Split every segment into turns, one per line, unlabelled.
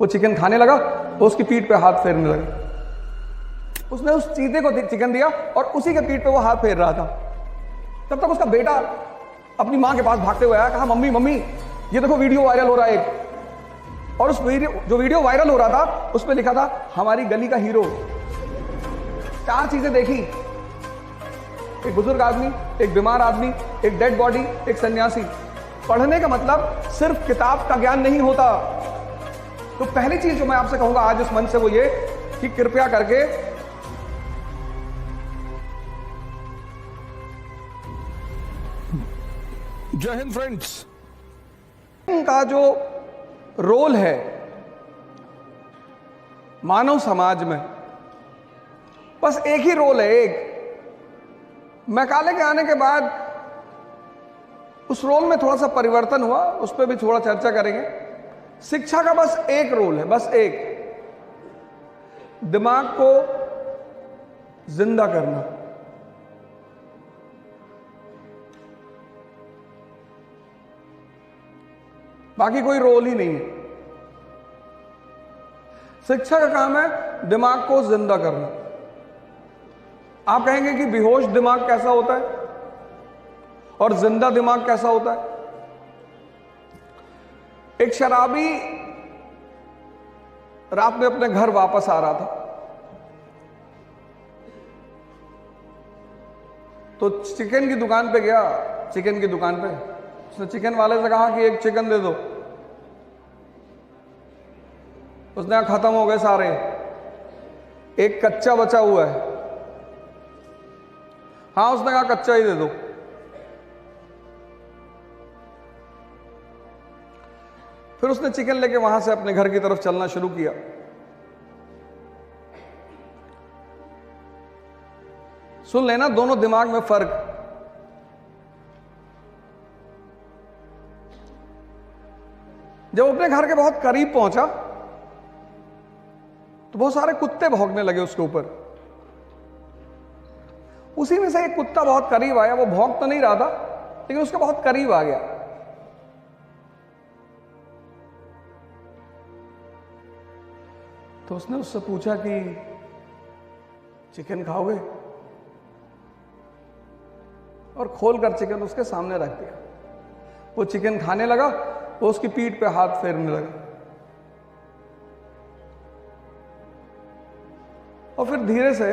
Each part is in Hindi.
वो चिकन खाने लगा तो उसकी पीठ पे हाथ फेरने लगा। उसने उस चीते को चिकन दिया और उसी के पीठ पे वो हाथ फेर रहा था। तब तक उसका बेटा अपनी मां के पास भागते हुए आया, कहा मम्मी मम्मी ये देखो वीडियो वायरल हो रहा है एक। और उस वीडियो वायरल हो रहा था उस पे लिखा था हमारी गली का हीरो। 4 चीजें देखी, एक बुजुर्ग आदमी, एक बीमार आदमी, एक डेड बॉडी, एक सन्यासी। पढ़ने का मतलब सिर्फ किताब का ज्ञान नहीं होता। तो पहली चीज जो मैं आपसे कहूंगा आज इस मंच से वो ये कि कृपया करके
जय हिंद फ्रेंड्स।
का जो रोल है मानव समाज में, बस एक ही रोल है, एक। मैकाले के आने के बाद उस रोल में थोड़ा सा परिवर्तन हुआ, उस पर भी थोड़ा चर्चा करेंगे। शिक्षा का बस एक रोल है, बस एक, दिमाग को जिंदा करना। बाकी कोई रोल ही नहीं है। शिक्षा का काम है दिमाग को जिंदा करना। आप कहेंगे कि बेहोश दिमाग कैसा होता है और जिंदा दिमाग कैसा होता है? एक शराबी रात में अपने घर वापस आ रहा था, तो चिकन की दुकान पे गया। चिकन की दुकान पे उसने चिकन वाले से कहा कि एक चिकन दे दो। उसने कहा खत्म हो गए सारे, एक कच्चा बचा हुआ है। हाँ, उसने कहा कच्चा ही दे दो। फिर उसने चिकन लेके वहां से अपने घर की तरफ चलना शुरू किया। सुन लेना दोनों दिमाग में फर्क। जब अपने घर के बहुत करीब पहुंचा तो बहुत सारे कुत्ते भौंकने लगे उसके ऊपर। उसी में से एक कुत्ता बहुत करीब आया। वो भौंक तो नहीं रहा था लेकिन उसके बहुत करीब आ गया। तो उसने उससे पूछा कि चिकन खाओगे? और खोलकर चिकन उसके सामने रख दिया। वो चिकन खाने लगा, वो उसकी पीठ पे हाथ फेरने लगा और फिर धीरे से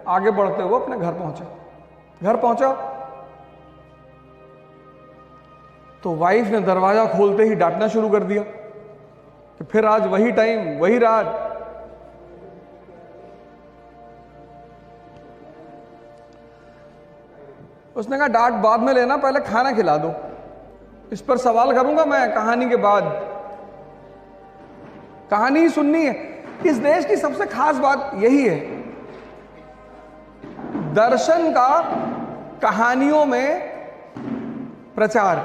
आगे बढ़ते हुए अपने घर पहुंचा। घर पहुंचा तो वाइफ ने दरवाजा खोलते ही डांटना शुरू कर दिया कि फिर आज वही टाइम, वही रात। उसने कहा डांट बाद में लेना, पहले खाना खिला दो। इस पर सवाल करूंगा मैं कहानी के बाद। कहानी ही सुननी है। इस देश की सबसे खास बात यही है, दर्शन का कहानियों में प्रचार।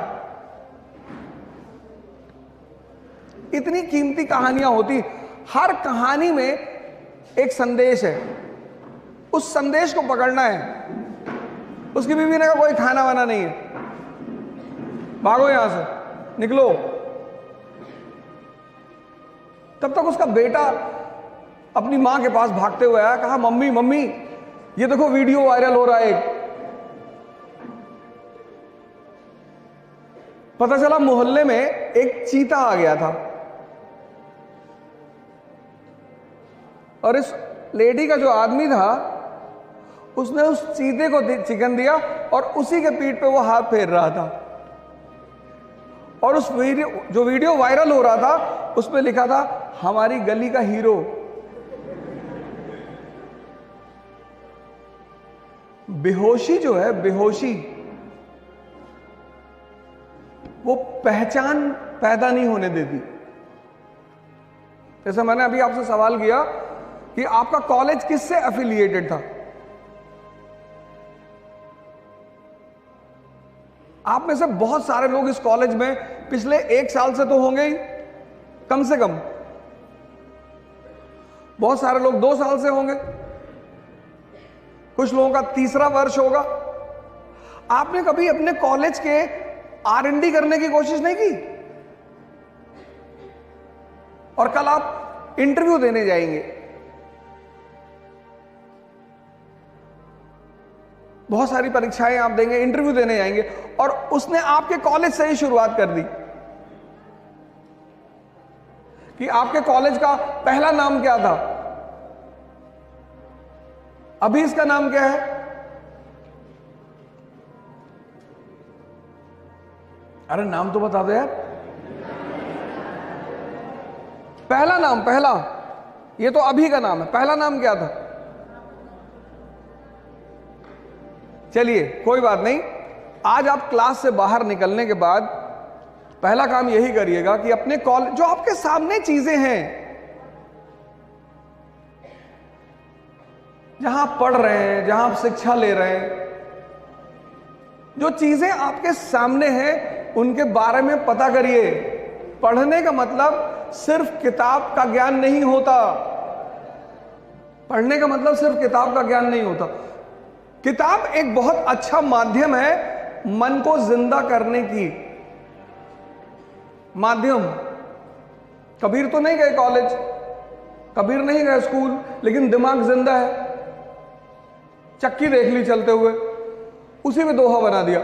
इतनी कीमती कहानियां होती, हर कहानी में एक संदेश है। उस संदेश को पकड़ना है। उसकी बीवी ने कहा कोई खाना वाना नहीं है, भागो यहां से, निकलो। तब तक उसका बेटा अपनी मां के पास भागते हुए आया, कहा मम्मी मम्मी ये देखो वीडियो वायरल हो रहा है एक। पता चला मोहल्ले में एक चीता आ गया था और इस लेडी का जो आदमी था उसने उस चीते को चिकन दिया और उसी के पीठ पे वो हाथ फेर रहा था। और उस वीडियो वायरल हो रहा था उस पे लिखा था हमारी गली का हीरो। बेहोशी जो है, बेहोशी, वो पहचान पैदा नहीं होने देती। जैसे मैंने अभी आपसे सवाल किया कि आपका कॉलेज किससे एफिलिएटेड था। आप में से बहुत सारे लोग इस कॉलेज में पिछले 1 साल से तो होंगे ही कम से कम। बहुत सारे लोग 2 साल से होंगे, कुछ लोगों का 3रा वर्ष होगा। आपने कभी अपने कॉलेज के R&D करने की कोशिश नहीं की? और कल आप इंटरव्यू देने जाएंगे, बहुत सारी परीक्षाएं आप देंगे, इंटरव्यू देने जाएंगे, और उसने आपके कॉलेज से ही शुरुआत कर दी कि आपके कॉलेज का पहला नाम क्या था, अभी इसका नाम क्या है? अरे नाम तो बता दो यार। पहला नाम, पहला, ये तो अभी का नाम है, पहला नाम क्या था? चलिए कोई बात नहीं, आज आप क्लास से बाहर निकलने के बाद पहला काम यही करिएगा कि अपने कॉलेज, जो आपके सामने चीजें हैं, जहां आप पढ़ रहे हैं, जहां आप शिक्षा ले रहे हैं, जो चीजें आपके सामने हैं उनके बारे में पता करिए। पढ़ने का मतलब सिर्फ किताब का ज्ञान नहीं होता, पढ़ने का मतलब सिर्फ किताब का ज्ञान नहीं होता। किताब एक बहुत अच्छा माध्यम है मन को जिंदा करने की। माध्यम, कबीर तो नहीं गए कॉलेज, कबीर नहीं गए स्कूल, लेकिन दिमाग जिंदा है। चक्की देख ली चलते हुए, उसी में दोहा बना दिया,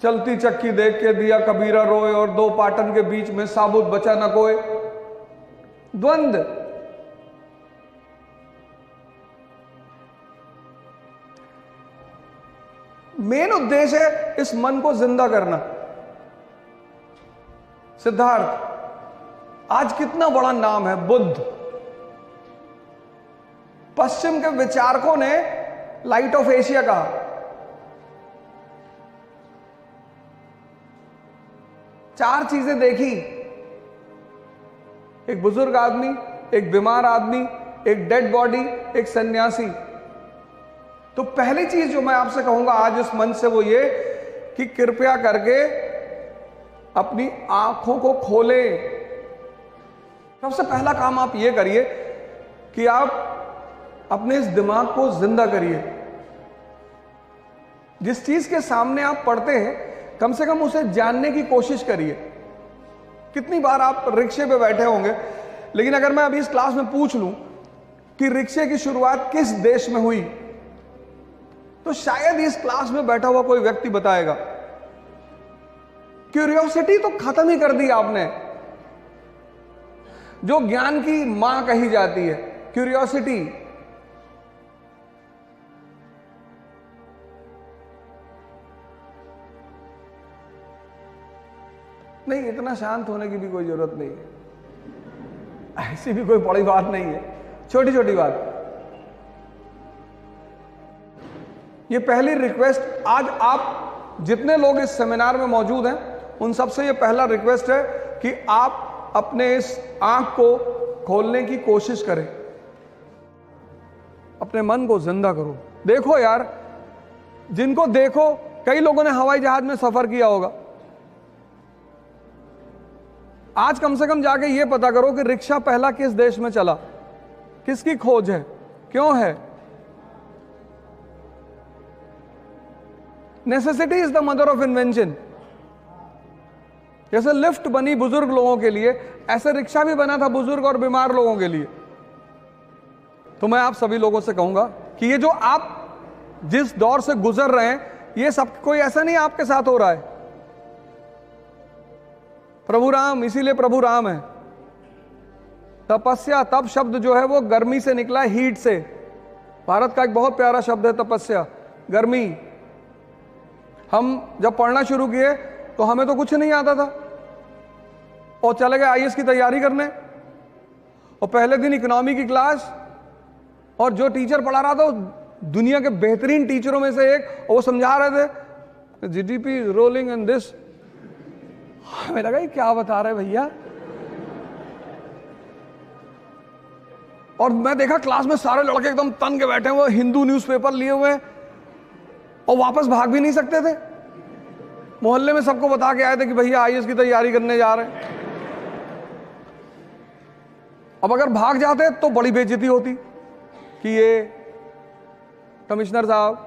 चलती चक्की देख के दिया कबीरा रोए, और दो पाटन के बीच में साबुत बचा न कोई। द्वंद, मेन उद्देश्य है इस मन को जिंदा करना। सिद्धार्थ आज कितना बड़ा नाम है, बुद्ध। पश्चिम के विचारकों ने लाइट ऑफ एशिया कहा। चार चीजें देखी, एक बुजुर्ग आदमी, एक बीमार आदमी, एक डेड बॉडी, एक सन्यासी। तो पहली चीज जो मैं आपसे कहूंगा आज इस मंच से वो ये कि कृपया करके अपनी आंखों को खोलें। सबसे पहला काम आप ये करिए कि आप अपने इस दिमाग को जिंदा करिए। जिस चीज के सामने आप पढ़ते हैं कम से कम उसे जानने की कोशिश करिए। कितनी बार आप रिक्शे पे बैठे होंगे, लेकिन अगर मैं अभी इस क्लास में पूछ लूं कि रिक्शे की शुरुआत किस देश में हुई, तो शायद इस क्लास में बैठा हुआ कोई व्यक्ति बताएगा। क्यूरियोसिटी तो खत्म ही कर दी आपने, जो ज्ञान की मां कही जाती है, क्यूरियोसिटी। नहीं, इतना शांत होने की भी कोई जरूरत नहीं है, ऐसी भी कोई बड़ी बात नहीं है, छोटी छोटी बात। ये पहली रिक्वेस्ट, आज आप जितने लोग इस सेमिनार में मौजूद हैं उन सबसे ये पहला रिक्वेस्ट है कि आप अपने इस आंख को खोलने की कोशिश करें, अपने मन को जिंदा करो। देखो यार, जिनको देखो, कई लोगों ने हवाई जहाज में सफर किया होगा। आज कम से कम जाके ये पता करो कि रिक्शा पहला किस देश में चला, किसकी खोज है, क्यों है। Necessity is the mother of invention. जैसे लिफ्ट बनी बुजुर्ग लोगों के लिए, ऐसे रिक्शा भी बना था बुजुर्ग और बीमार लोगों के लिए। तो मैं आप सभी लोगों से कहूंगा कि ये जो आप जिस दौर से गुजर रहे हैं, ये सब कोई ऐसा नहीं आपके साथ हो रहा है। प्रभु राम, इसीलिए प्रभु राम है। तपस्या, तप शब्द जो है वो गर्मी से निकला है, हीट से। भारत का एक बहुत प्यारा शब्द है तपस्या, गर्मी। हम जब पढ़ना शुरू किए तो हमें तो कुछ नहीं आता था, और चले गए आईएएस की तैयारी करने, और पहले दिन इकोनॉमी की क्लास, और जो टीचर पढ़ा रहा था दुनिया के बेहतरीन टीचरों में से एक, और वो समझा रहे थे जीडीपी रोलिंग इन दिस। हमें लगा ये क्या बता रहे भैया। और मैं देखा क्लास में सारे लड़के एकदम तन के बैठे हुए, हिंदू न्यूज़पेपर लिए हुए, और वापस भाग भी नहीं सकते थे। मोहल्ले में सबको बता के आए थे कि भैया आईएएस की तैयारी करने जा रहे हैं। अब अगर भाग जाते तो बड़ी बेइज्जती होती कि ये कमिश्नर साहब,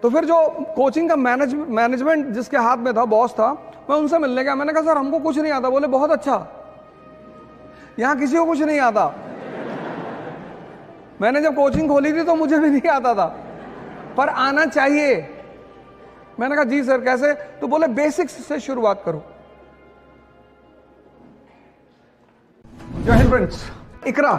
तो फिर जो कोचिंग का मैनेजमेंट जिसके हाथ में था, बॉस था, मैं उनसे मिलने गया। मैंने कहा सर हमको कुछ नहीं आता। बोले बहुत अच्छा, यहां किसी को कुछ नहीं आता। मैंने जब कोचिंग खोली थी तो मुझे भी नहीं आता था, पर आना चाहिए। मैंने कहा जी सर कैसे? तो बोले बेसिक्स से शुरुआत करो। जय हिंद फ्रेंड्स। इकरा